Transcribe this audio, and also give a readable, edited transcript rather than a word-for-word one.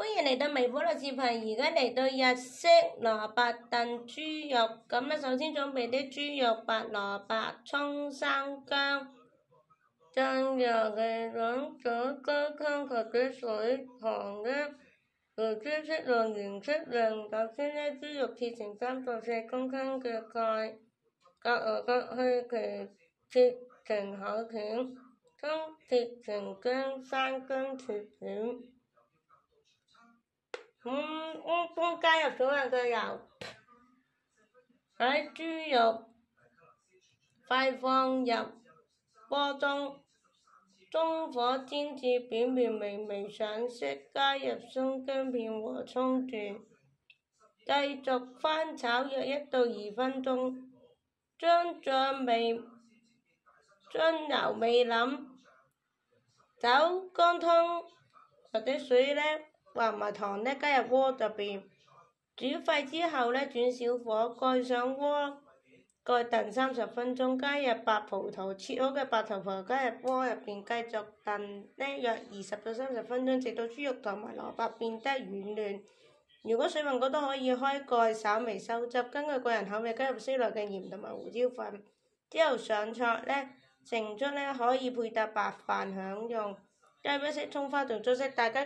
歡迎嚟到微波爐視頻，而家嚟到日式蘿蔔燉豬肉。咁咧，首先準備啲豬肉、白蘿蔔、葱、生薑、醬油、嘅兩左高湯或者水、糖咧，胡椒適量、鹽適量。首先咧，豬肉切成3到4公斤嘅塊，隔去皮，切成厚片，葱切成薑，生薑切片。一般加入少量嘅油，喺豬肉快放入鍋中，中火煎至表面微微上色，加入生薑片和葱段，繼續翻炒約1到2分鐘，將醬油、味淋、酒、乾湯或者水咧，或埋糖咧，加入鍋入邊，煮沸之後咧，轉小火，蓋上鍋蓋燉30分鐘，加入白葡萄，切好嘅白葡萄加入鍋入邊，繼續燉咧約20到30分鐘，直到豬肉同埋蘿蔔變得軟嫩。如果水分過多，可以開蓋稍微收汁，根據個人口味加入適量嘅鹽同埋胡椒粉。之後上菜咧，盛出咧可以配搭白飯享用。加入一些葱花同醋色，大家